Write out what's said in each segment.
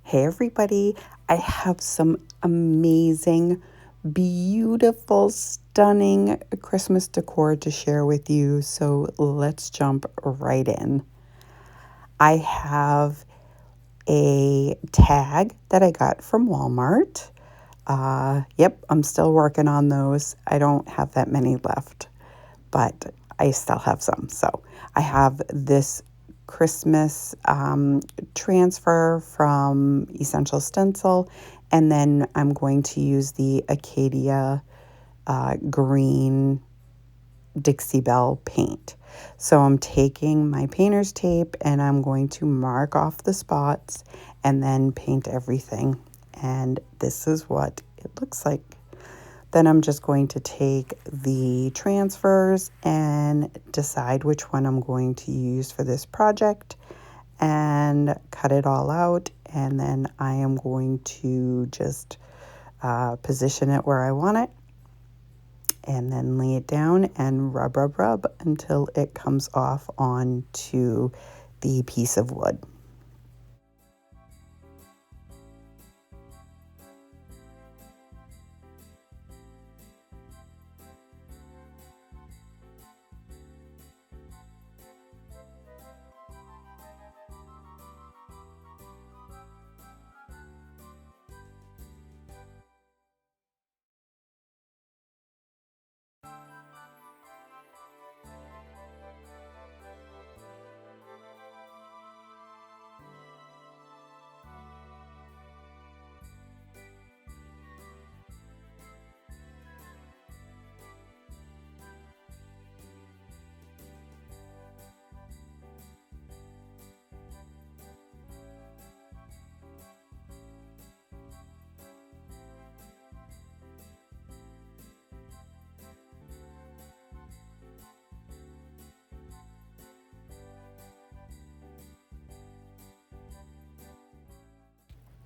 Hey everybody, I have some amazing, beautiful, stunning Christmas decor to share with you, so let's jump right in. I have a tag that I got from Walmart. Yep, I'm still working on those. I don't have that many left, but I still have some. So I have this Christmas transfer from Essential Stencil, and then I'm going to use the Acadia green Dixie Belle paint. So I'm taking my painter's tape and I'm going to mark off the spots and then paint everything. And this is what it looks like. Then I'm just going to take the transfers and decide which one I'm going to use for this project and cut it all out. And then I am going to just position it where I want it and then lay it down and rub until it comes off onto the piece of wood.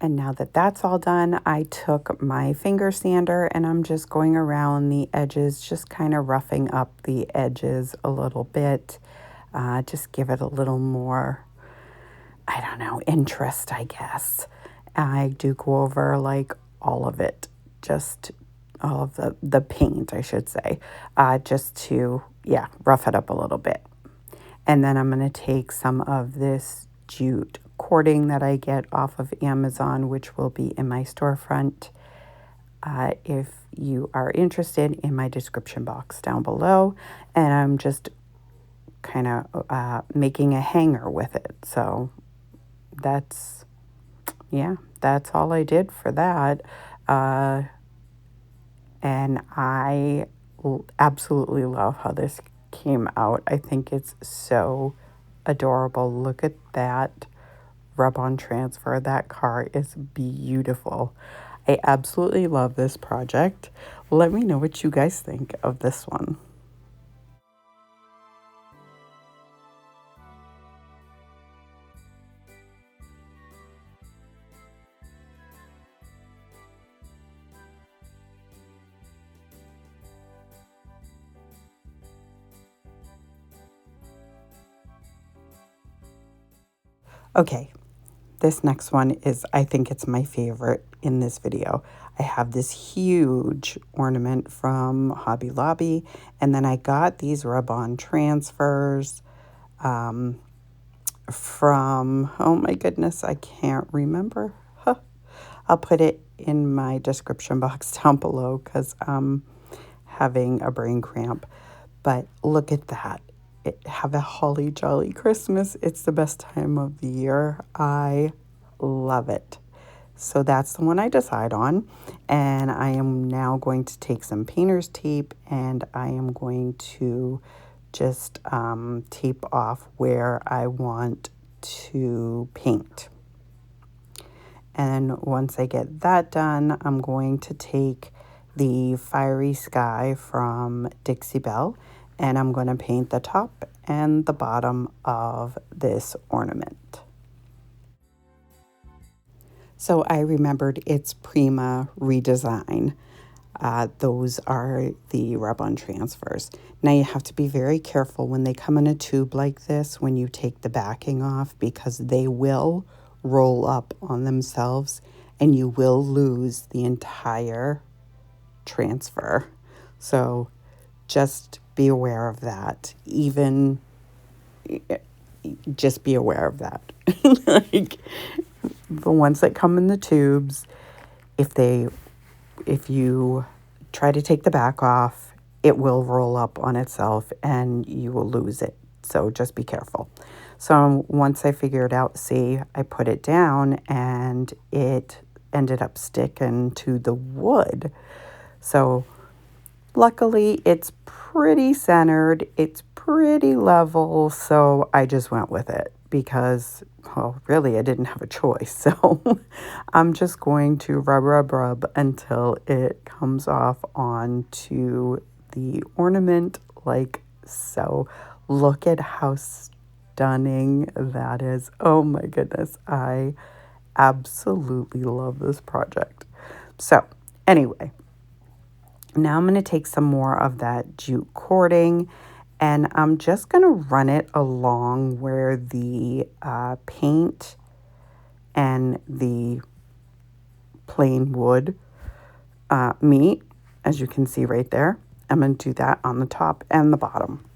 And now that that's all done, I took my finger sander and I'm just going around the edges, just kind of roughing up the edges a little bit. Just give it a little more, I don't know, interest, I guess. I do go over like all of it, just all of the paint, I should say, just to, rough it up a little bit. And then I'm going to take some of this jute cording that I get off of Amazon, which will be in my storefront. If you are interested, in my description box down below. And I'm just kind of making a hanger with it. So that's all I did for that. And I absolutely love how this came out. I think it's so adorable. Look at that rub-on transfer. That car is beautiful. I absolutely love this project. Let me know what you guys think of this one. Okay, this next one is, I think it's my favorite in this video. I have this huge ornament from Hobby Lobby, and then I got these rub-on transfers from, oh my goodness, I can't remember. Huh. I'll put it in my description box down below because I'm having a brain cramp. But look at that. Have a holly jolly Christmas. It's the best time of the year. I love it. So that's the one I decide on. And I am now going to take some painter's tape and I am going to just tape off where I want to paint. And once I get that done, I'm going to take the Fiery Sky from Dixie Belle and I'm going to paint the top and the bottom of this ornament. So I remembered it's Prima redesign. Those are the rub-on transfers. Now you have to be very careful when they come in a tube like this when you take the backing off because they will roll up on themselves and you will lose the entire transfer. So just be aware of that. Even just be aware of that. Like the ones that come in the tubes, if you try to take the back off, it will roll up on itself and you will lose it. So just be careful. So once I figured out, see, I put it down and it ended up sticking to the wood. So luckily it's pretty centered, it's pretty level, so I just went with it because, well, really I didn't have a choice. So I'm just going to rub until it comes off onto the ornament like so. Look at how stunning that is. Oh my goodness, I absolutely love this project. So anyway, now I'm going to take some more of that jute cording and I'm just going to run it along where the paint and the plain wood meet, as you can see right there. I'm going to do that on the top and the bottom.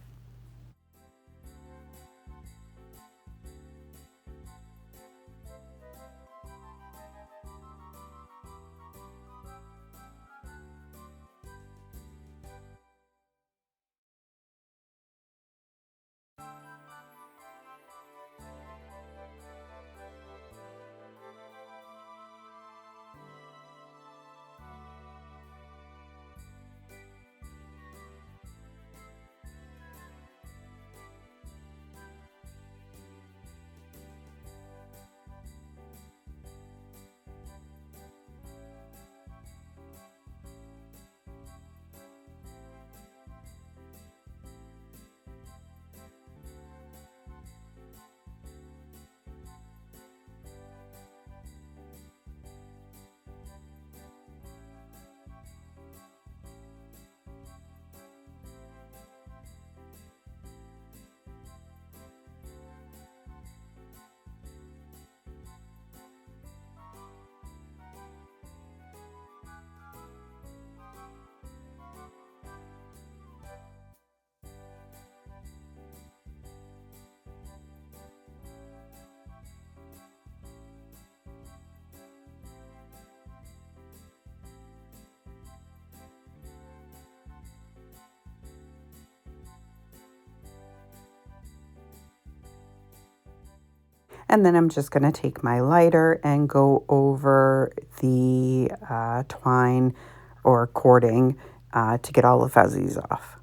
And then I'm just going to take my lighter and go over the twine or cording to get all the fuzzies off.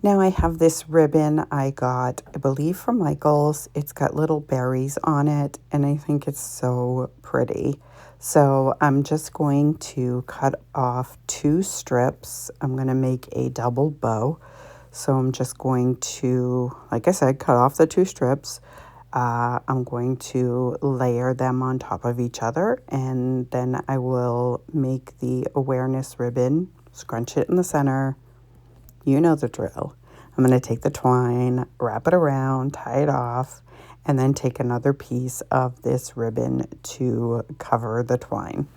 Now I have this ribbon I got, I believe from Michael's. It's got little berries on it and I think it's so pretty. So I'm just going to cut off 2 strips. I'm going to make a double bow. So I'm just going to, like I said, cut off the 2 strips. I'm going to layer them on top of each other and then I will make the awareness ribbon, scrunch it in the center. You know the drill. I'm going to take the twine, wrap it around, tie it off, and then take another piece of this ribbon to cover the twine.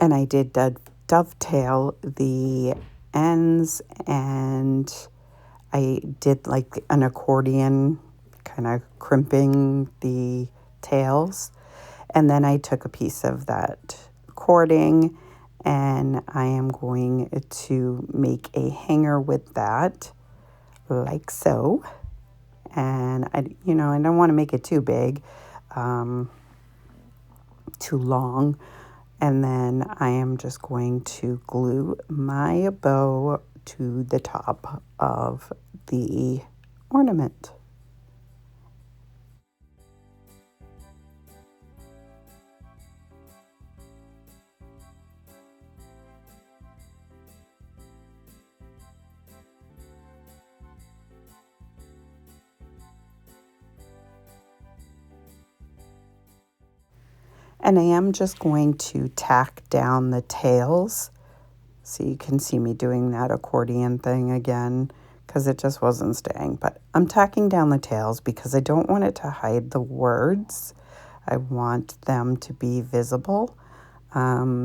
And I did dovetail the ends, and I did like an accordion, kind of crimping the tails. And then I took a piece of that cording, and I am going to make a hanger with that, like so. And I don't want to make it too big, too long. And then I am just going to glue my bow to the top of the ornament. And I am just going to tack down the tails. So you can see me doing that accordion thing again, because it just wasn't staying. But I'm tacking down the tails because I don't want it to hide the words. I want them to be visible. Yeah,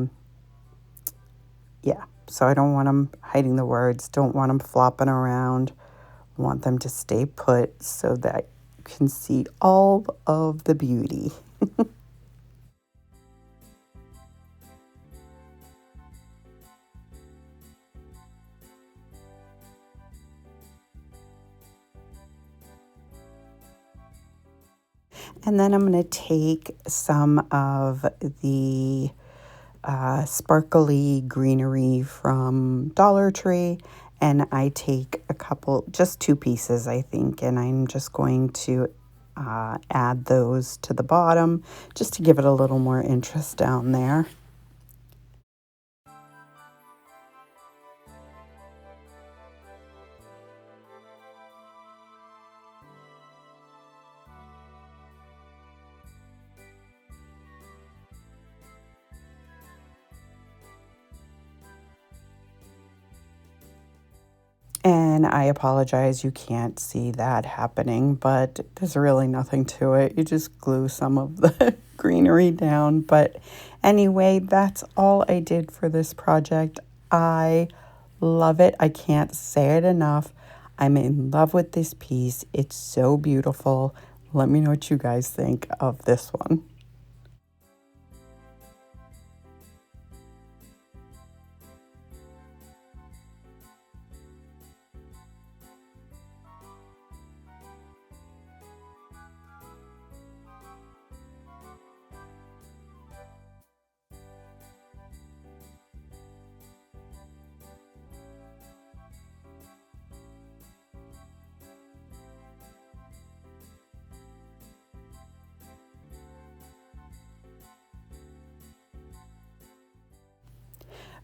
so I don't want them hiding the words, don't want them flopping around. I want them to stay put so that you can see all of the beauty. And then I'm going to take some of the sparkly greenery from Dollar Tree, and I take a couple, just 2 pieces, I think, and I'm just going to add those to the bottom just to give it a little more interest down there. And I apologize, you can't see that happening, but there's really nothing to it. You just glue some of the greenery down. But anyway, that's all I did for this project. I love it. I can't say it enough. I'm in love with this piece. It's so beautiful. Let me know what you guys think of this one.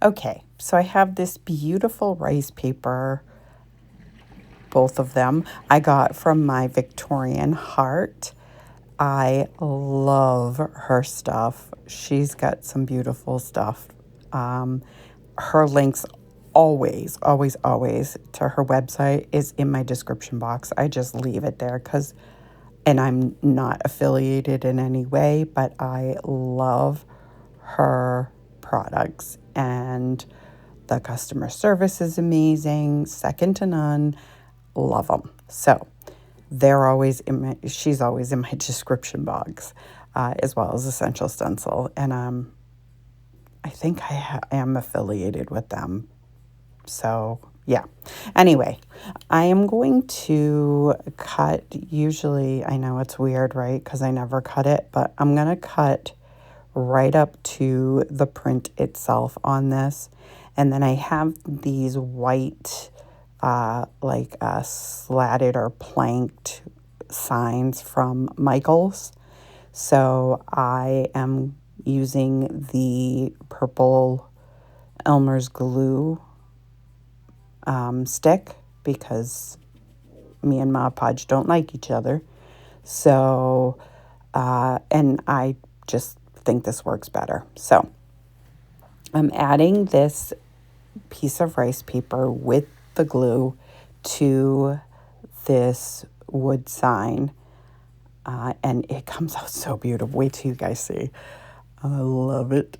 Okay, so I have this beautiful rice paper, both of them I got from my Victorian Heart. I love her stuff. She's got some beautiful stuff. Her links always, always, always to her website is in my description box. I just leave it there and I'm not affiliated in any way, but I love her products, and the customer service is amazing, second to none. Love them. So she's always in my description box, as well as Essential Stencil, and I think I am affiliated with them. So yeah. Anyway, I am going to cut. Usually, I know it's weird, right? Because I never cut it, but I'm gonna cut right up to the print itself on this, and then I have these white like slatted or planked signs from Michaels. So I am using the purple Elmer's glue stick because me and Mod Podge don't like each other. So, and I just think this works better. So I'm adding this piece of rice paper with the glue to this wood sign, and it comes out so beautiful. Wait till you guys see. I love it.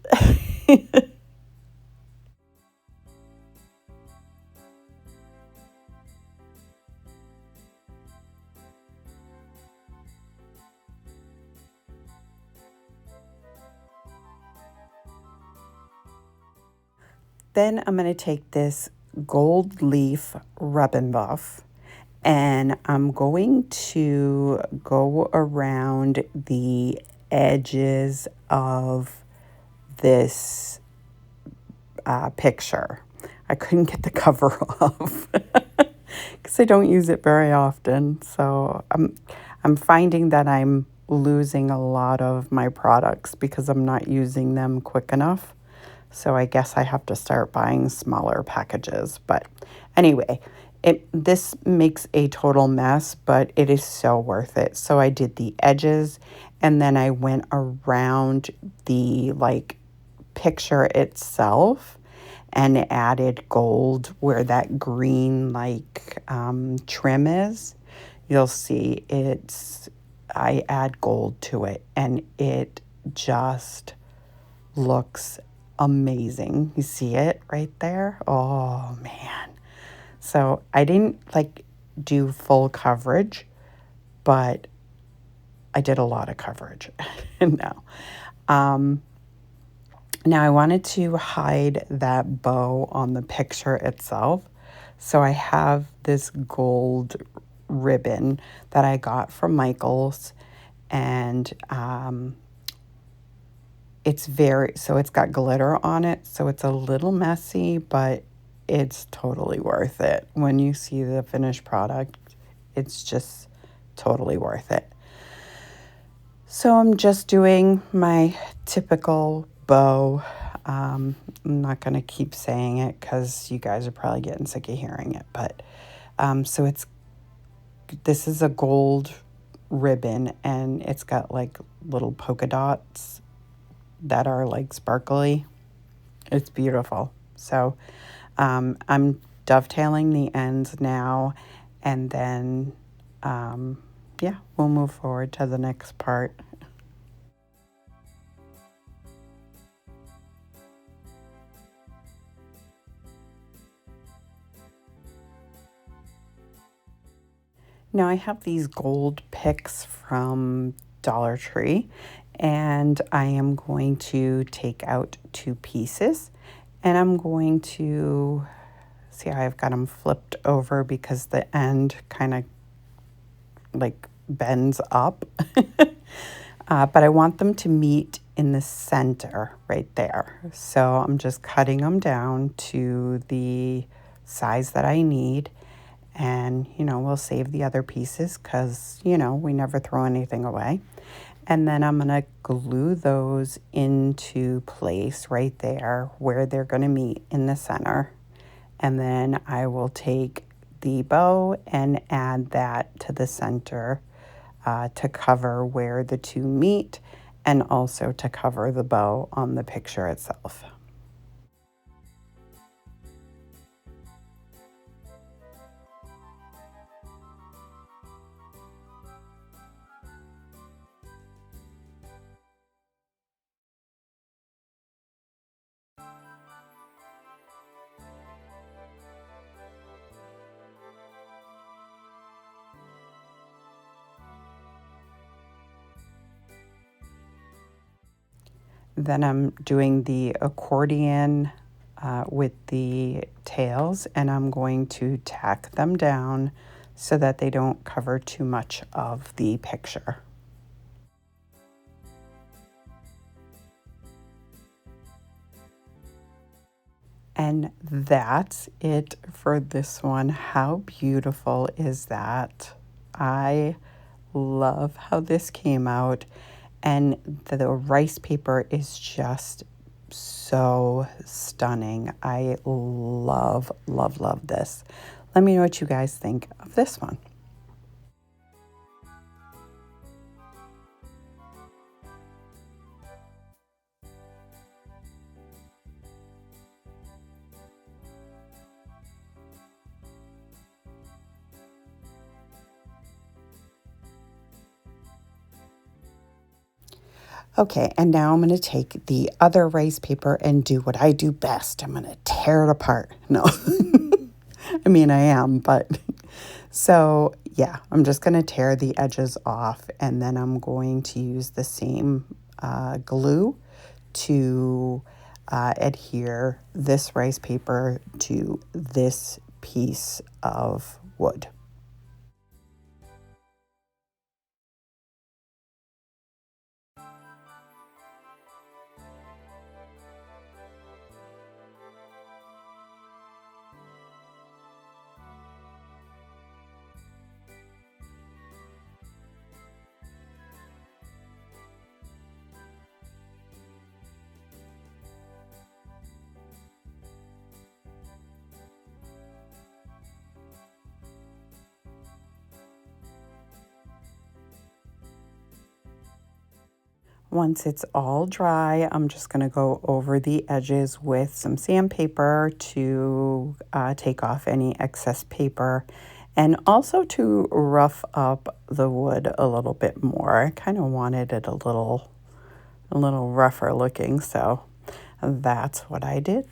Then I'm going to take this gold leaf rub and buff, and I'm going to go around the edges of this picture. I couldn't get the cover off because I don't use it very often. So I'm finding that I'm losing a lot of my products because I'm not using them quick enough. So I guess I have to start buying smaller packages. But anyway, this makes a total mess, but it is so worth it. So I did the edges, and then I went around the picture itself and added gold where that green trim is. You'll see I add gold to it, and it just looks amazing. You see it right there? Oh man. So I didn't do full coverage, but I did a lot of coverage. No. Now I wanted to hide that bow on the picture itself. So I have this gold ribbon that I got from Michael's, and it's got glitter on it, so it's a little messy, but it's totally worth it. When you see the finished product, it's just totally worth it. So I'm just doing my typical bow. I'm not going to keep saying it because you guys are probably getting sick of hearing it, but so this is a gold ribbon, and it's got little polka dots that are sparkly. It's beautiful. So I'm dovetailing the ends now, and then yeah, we'll move forward to the next part. Now I have these gold picks from Dollar Tree, and I am going to take out 2 pieces, and I'm going to see how I've got them flipped over because the end kind of bends up. But I want them to meet in the center right there. So I'm just cutting them down to the size that I need. And, we'll save the other pieces because, we never throw anything away. And then I'm going to glue those into place right there where they're going to meet in the center. And then I will take the bow and add that to the center to cover where the 2 meet, and also to cover the bow on the picture itself. Then I'm doing the accordion with the tails, and I'm going to tack them down so that they don't cover too much of the picture. And that's it for this one. How beautiful is that? I love how this came out. And the rice paper is just so stunning. I love, love, love this. Let me know what you guys think of this one. Okay, and now I'm going to take the other rice paper and do what I do best. I'm going to tear it apart. No, I mean, I am, but so yeah, I'm just going to tear the edges off, and then I'm going to use the same glue to adhere this rice paper to this piece of wood. Once it's all dry, I'm just going to go over the edges with some sandpaper to take off any excess paper and also to rough up the wood a little bit more. I kind of wanted it a little rougher looking, so that's what I did.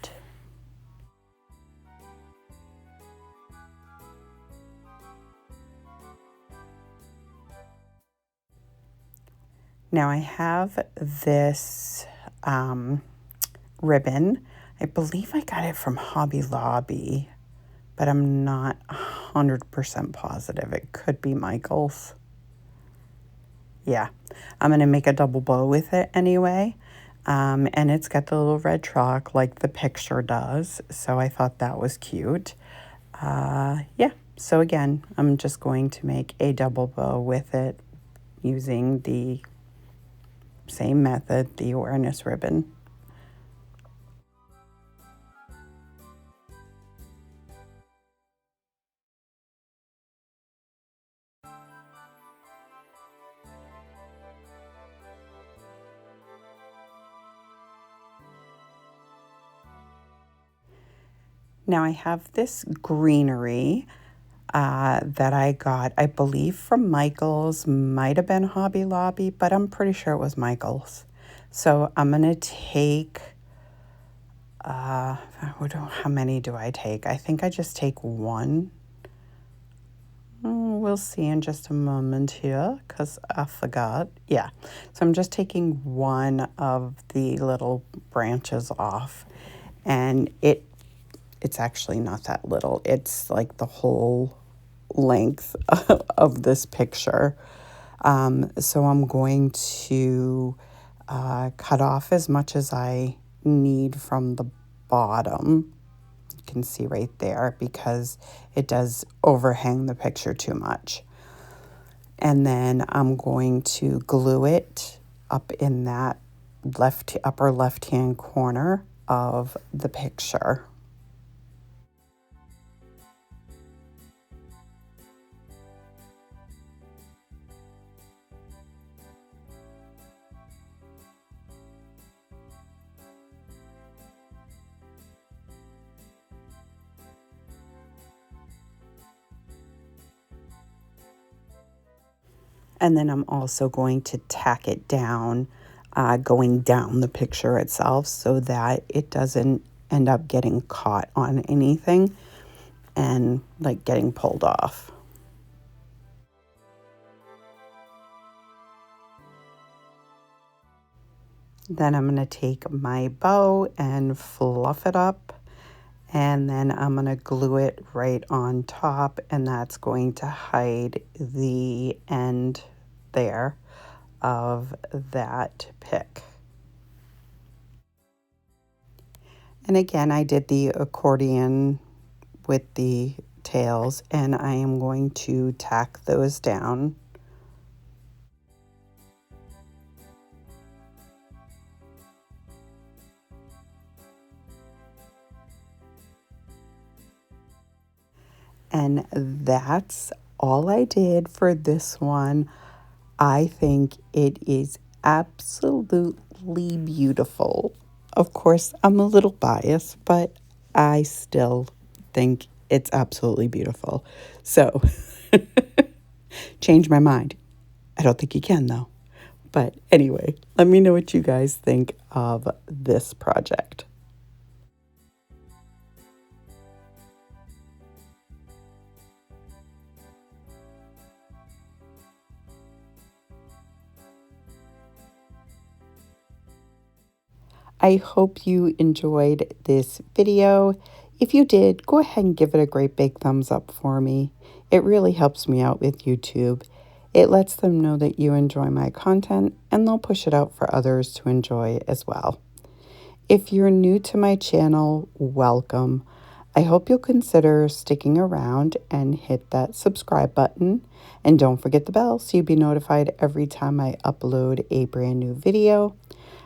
Now I have this ribbon. I believe I got it from Hobby Lobby, but I'm not 100% positive. It could be Michael's. Yeah, I'm going to make a double bow with it anyway. And it's got the little red chalk like the picture does. So I thought that was cute. Yeah, so again, I'm just going to make a double bow with it using the same method, the awareness ribbon. Now I have this greenery that I got, I believe from Michael's, might have been Hobby Lobby, but I'm pretty sure it was Michael's. So I'm going to take, how many do I take? I think I just take one. We'll see in just a moment here because I forgot. Yeah, so I'm just taking one of the little branches off, and it's actually not that little. It's like the whole length of this picture. So I'm going to cut off as much as I need from the bottom. You can see right there because it does overhang the picture too much. And then I'm going to glue it up in that upper left-hand corner of the picture. And then I'm also going to tack it down, going down the picture itself so that it doesn't end up getting caught on anything and like getting pulled off. Then I'm going to take my bow and fluff it up, and then I'm going to glue it right on top, and that's going to hide the end there of that pick. And again, I did the accordion with the tails, and I am going to tack those down. And that's all I did for this one. I think it is absolutely beautiful. Of course, I'm a little biased, but I still think it's absolutely beautiful. So, change my mind. I don't think you can, though. But anyway, let me know what you guys think of this project. I hope you enjoyed this video. If you did, go ahead and give it a great big thumbs up for me. It really helps me out with YouTube. It lets them know that you enjoy my content, and they'll push it out for others to enjoy as well. If you're new to my channel, welcome. I hope you'll consider sticking around and hit that subscribe button. And don't forget the bell so you'll be notified every time I upload a brand new video.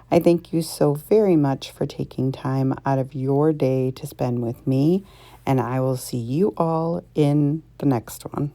I thank you so very much for taking time out of your day to spend with me, and I will see you all in the next one.